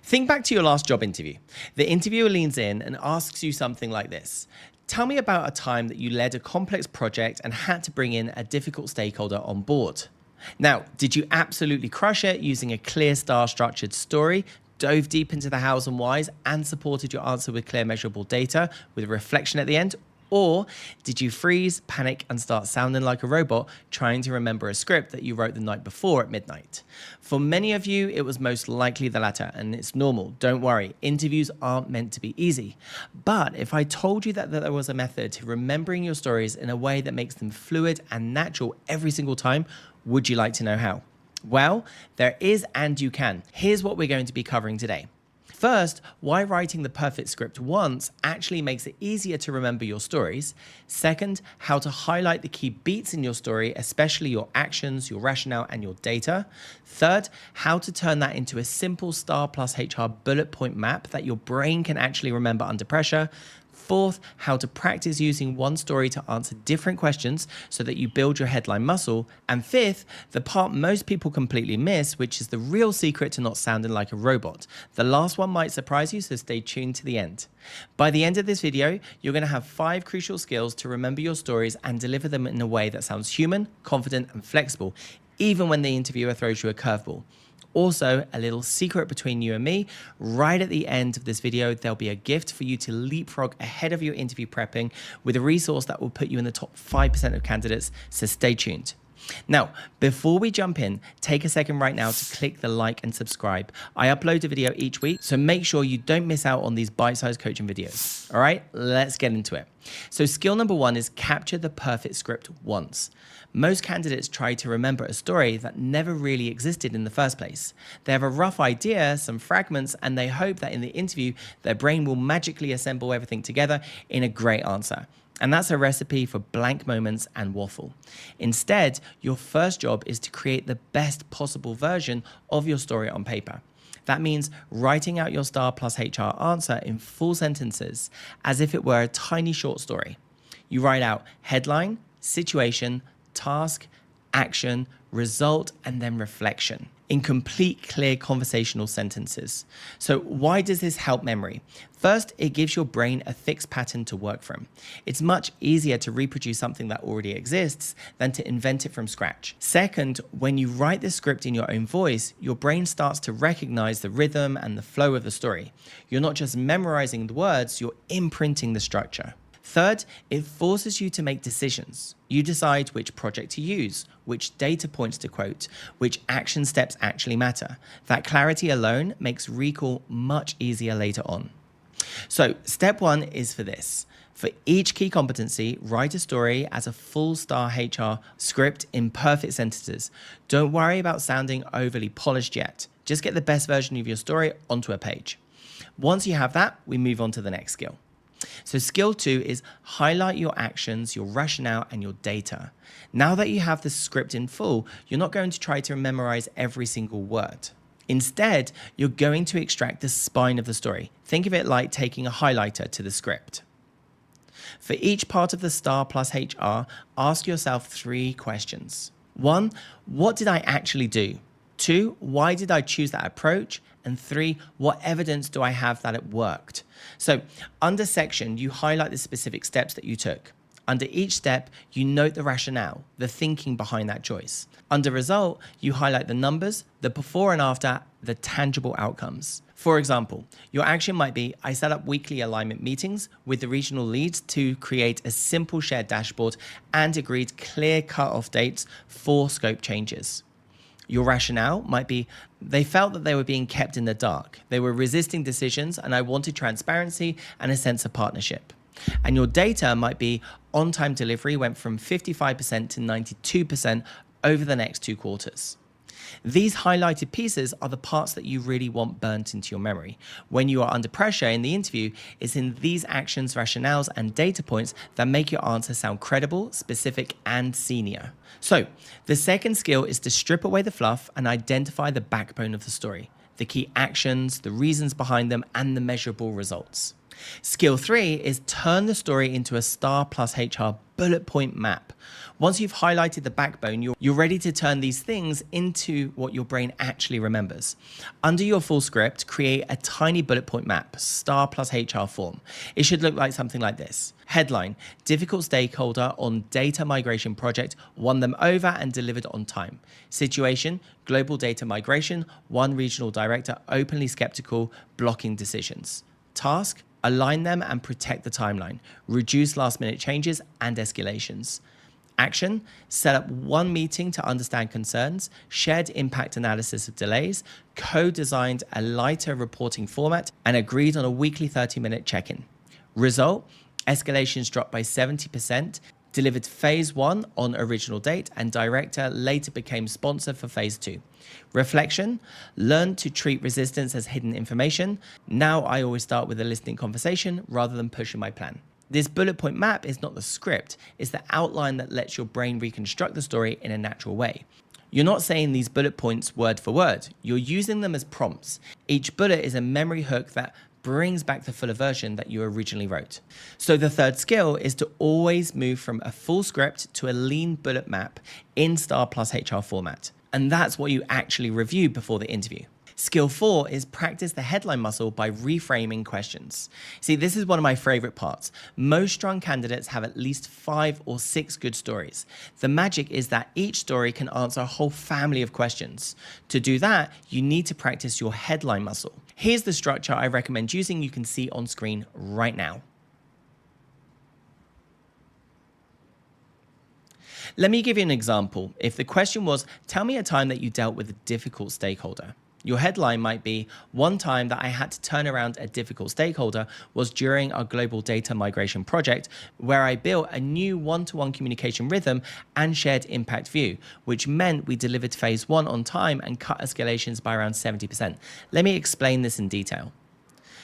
Think back to your last job interview. The interviewer leans in and asks you something like this. Tell me about a time that you led a complex project and had to bring in a difficult stakeholder on board. Now, did you absolutely crush it using a clear star-structured story, dove deep into the hows and whys, and supported your answer with clear measurable data with a reflection at the end? Or did you freeze, panic, and start sounding like a robot trying to remember a script that you wrote the night before at midnight? For many of you, it was most likely the latter, and it's normal. Don't worry, interviews aren't meant to be easy. But if I told you that there was a method to remembering your stories in a way that makes them fluid and natural every single time, would you like to know how? Well, there is, and you can. Here's what we're going to be covering today. First, why writing the perfect script once actually makes it easier to remember your stories. Second, how to highlight the key beats in your story, especially your actions, your rationale, and your data. Third, how to turn that into a simple STAR plus HR bullet point map that your brain can actually remember under pressure. Fourth, how to practice using one story to answer different questions so that you build your headline muscle. And fifth, the part most people completely miss, which is the real secret to not sounding like a robot. The last one might surprise you, so stay tuned to the end. By the end of this video, you're going to have 5 crucial skills to remember your stories and deliver them in a way that sounds human, confident, and flexible, even when the interviewer throws you a curveball. Also, a little secret between you and me, right at the end of this video, there'll be a gift for you to leapfrog ahead of your interview prepping with a resource that will put you in the top 5% of candidates, so stay tuned. Now, before we jump in, take a second right now to click the like and subscribe. I upload a video each week, so make sure you don't miss out on these bite-sized coaching videos. All right, let's get into it. So skill number 1 is capture the perfect script once. Most candidates try to remember a story that never really existed in the first place. They have a rough idea, some fragments, and they hope that in the interview, their brain will magically assemble everything together in a great answer. And that's a recipe for blank moments and waffle. Instead, your first job is to create the best possible version of your story on paper. That means writing out your STAR plus HR answer in full sentences as if it were a tiny short story. You write out headline, situation, task, action, result, and then reflection in complete, clear conversational sentences. So why does this help memory? First, it gives your brain a fixed pattern to work from. It's much easier to reproduce something that already exists than to invent it from scratch. Second, when you write the script in your own voice, your brain starts to recognize the rhythm and the flow of the story. You're not just memorizing the words, you're imprinting the structure. Third, it forces you to make decisions. You decide which project to use, which data points to quote, which action steps actually matter. That clarity alone makes recall much easier later on. So step 1 is for this. For each key competency, write a story as a full STAR HR script in perfect sentences. Don't worry about sounding overly polished yet. Just get the best version of your story onto a page. Once you have that, we move on to the next skill. So skill 2 is highlight your actions, your rationale, and your data. Now that you have the script in full, you're not going to try to memorize every single word. Instead, you're going to extract the spine of the story. Think of it like taking a highlighter to the script. For each part of the STAR plus HR, ask yourself 3 questions. 1, what did I actually do? 2, why did I choose that approach? And 3, what evidence do I have that it worked? So under section, you highlight the specific steps that you took. Under each step, you note the rationale, the thinking behind that choice. Under result, you highlight the numbers, the before and after, the tangible outcomes. For example, your action might be, I set up weekly alignment meetings with the regional leads to create a simple shared dashboard and agreed clear cut-off dates for scope changes. Your rationale might be, they felt that they were being kept in the dark. They were resisting decisions and I wanted transparency and a sense of partnership. And your data might be, on-time delivery went from 55% to 92% over the next 2 quarters. These highlighted pieces are the parts that you really want burnt into your memory. When you are under pressure in the interview, it's in these actions, rationales, and data points that make your answer sound credible, specific, and senior. So the second skill is to strip away the fluff and identify the backbone of the story, the key actions, the reasons behind them, and the measurable results. Skill 3 is turn the story into a star plus HR bullet point map. Once you've highlighted the backbone, you're ready to turn these things into what your brain actually remembers. Under your full script, create a tiny bullet point map, star plus HR form. It should look like something like this. Headline: difficult stakeholder on data migration project, won them over and delivered on time. Situation: global data migration, one regional director openly skeptical, blocking decisions. Task: align them and protect the timeline, reduce last minute changes and escalations. Action: set up one meeting to understand concerns, shared impact analysis of delays, co-designed a lighter reporting format, and agreed on a weekly 30-minute check-in. Result: escalations dropped by 70%, delivered phase 1 on original date, and director later became sponsor for phase 2. Reflection: learn to treat resistance as hidden information. Now I always start with a listening conversation rather than pushing my plan. This bullet point map is not the script, it's the outline that lets your brain reconstruct the story in a natural way. You're not saying these bullet points word for word, you're using them as prompts. Each bullet is a memory hook that brings back the fuller version that you originally wrote. So the third skill is to always move from a full script to a lean bullet map in star plus HR format. And that's what you actually review before the interview. Skill 4 is practice the headline muscle by reframing questions. See, this is one of my favorite parts. Most strong candidates have at least 5 or 6 good stories. The magic is that each story can answer a whole family of questions. To do that, you need to practice your headline muscle. Here's the structure I recommend using. You can see on screen right now. Let me give you an example. If the question was, tell me a time that you dealt with a difficult stakeholder. Your headline might be, one time that I had to turn around a difficult stakeholder was during our global data migration project, where I built a new one-to-one communication rhythm and shared impact view, which meant we delivered phase 1 on time and cut escalations by around 70%. Let me explain this in detail.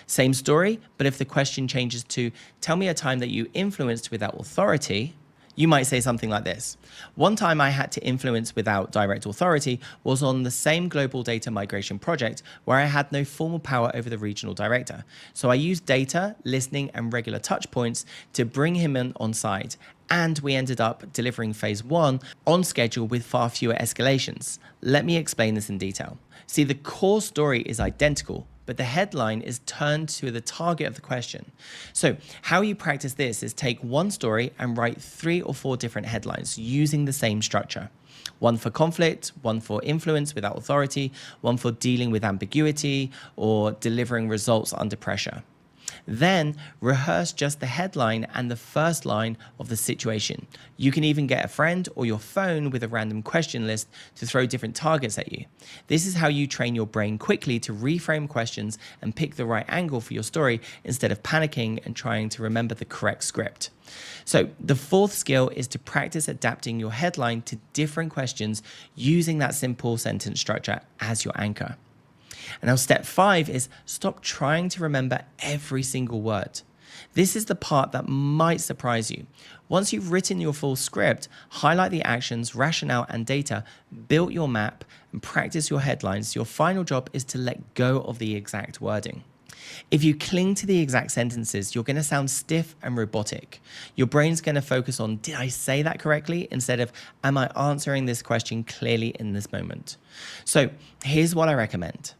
Same story, but if the question changes to, tell me a time that you influenced without authority, you might say something like this. One time I had to influence without direct authority was on the same global data migration project where I had no formal power over the regional director. So I used data, listening, and regular touch points to bring him in on side. And we ended up delivering phase 1 on schedule with far fewer escalations. Let me explain this in detail. See, the core story is identical, but the headline is turned to the target of the question. So how you practice this is take one story and write 3 or 4 different headlines using the same structure. One for conflict, one for influence without authority, one for dealing with ambiguity or delivering results under pressure. Then rehearse just the headline and the first line of the situation. You can even get a friend or your phone with a random question list to throw different targets at you. This is how you train your brain quickly to reframe questions and pick the right angle for your story instead of panicking and trying to remember the correct script. So the fourth skill is to practice adapting your headline to different questions using that simple sentence structure as your anchor. And now step 5 is stop trying to remember every single word. This is the part that might surprise you. Once you've written your full script, highlight the actions, rationale, and data, build your map, and practice your headlines. Your final job is to let go of the exact wording. If you cling to the exact sentences, you're going to sound stiff and robotic. Your brain's going to focus on, did I say that correctly? Instead of, am I answering this question clearly in this moment? So here's what I recommend.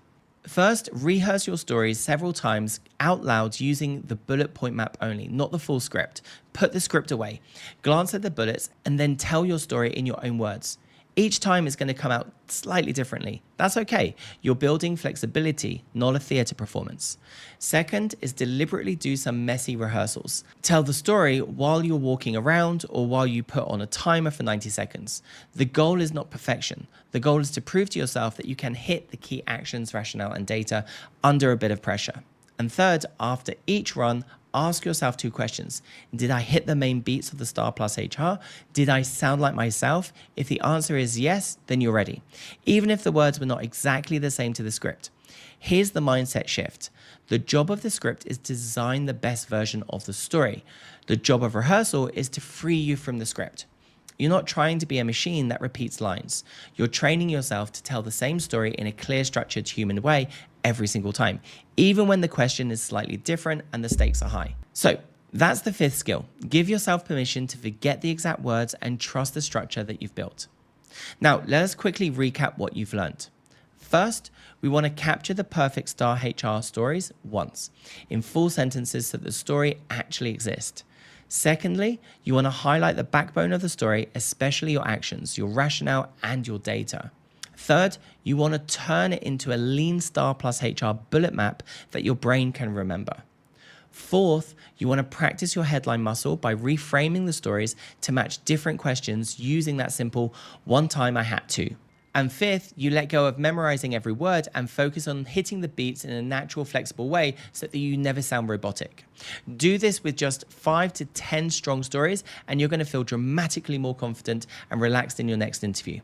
First, rehearse your stories several times out loud using the bullet point map only, not the full script. Put the script away, glance at the bullets, and then tell your story in your own words. Each time it's going to come out slightly differently. That's okay. You're building flexibility, not a theater performance. Second is deliberately do some messy rehearsals. Tell the story while you're walking around or while you put on a timer for 90 seconds. The goal is not perfection. The goal is to prove to yourself that you can hit the key actions, rationale, and data under a bit of pressure. And third, after each run, ask yourself 2 questions. Did I hit the main beats of the Star Plus HR? Did I sound like myself? If the answer is yes, then you're ready, even if the words were not exactly the same to the script. Here's the mindset shift. The job of the script is to design the best version of the story. The job of rehearsal is to free you from the script. You're not trying to be a machine that repeats lines. You're training yourself to tell the same story in a clear, structured, human way every single time, even when the question is slightly different and the stakes are high. So that's the fifth skill. Give yourself permission to forget the exact words and trust the structure that you've built. Now, let us quickly recap what you've learned. First, we want to capture the perfect star HR stories once, in full sentences so that the story actually exists. Secondly, you want to highlight the backbone of the story, especially your actions, your rationale, and your data. Third, you want to turn it into a lean star plus HR bullet map that your brain can remember. Fourth, you want to practice your headline muscle by reframing the stories to match different questions using that simple "one time I had to." And fifth, you let go of memorizing every word and focus on hitting the beats in a natural, flexible way so that you never sound robotic. Do this with just 5 to 10 strong stories, and you're going to feel dramatically more confident and relaxed in your next interview.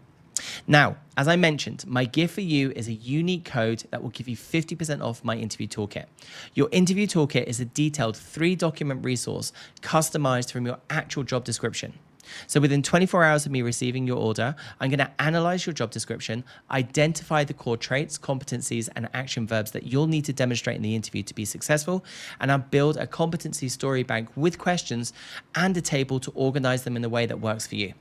Now, as I mentioned, my gift for you is a unique code that will give you 50% off my interview toolkit. Your interview toolkit is a detailed 3-document resource customized from your actual job description. So within 24 hours of me receiving your order, I'm going to analyze your job description, identify the core traits, competencies, and action verbs that you'll need to demonstrate in the interview to be successful, and I'll build a competency story bank with questions and a table to organize them in a way that works for you.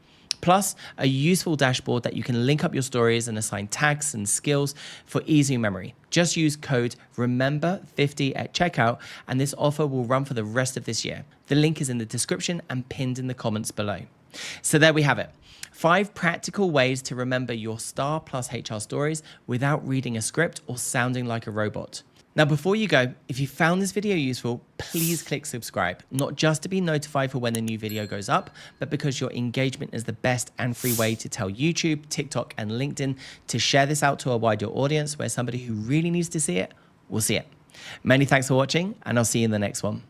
Plus, a useful dashboard that you can link up your stories and assign tags and skills for easy memory. Just use code REMEMBER50 at checkout, and this offer will run for the rest of this year. The link is in the description and pinned in the comments below. So there we have it. 5 practical ways to remember your star plus HR stories without reading a script or sounding like a robot. Now, before you go, if you found this video useful, please click subscribe, not just to be notified for when a new video goes up, but because your engagement is the best and free way to tell YouTube, TikTok, and LinkedIn to share this out to a wider audience where somebody who really needs to see it will see it. Many thanks for watching, and I'll see you in the next one.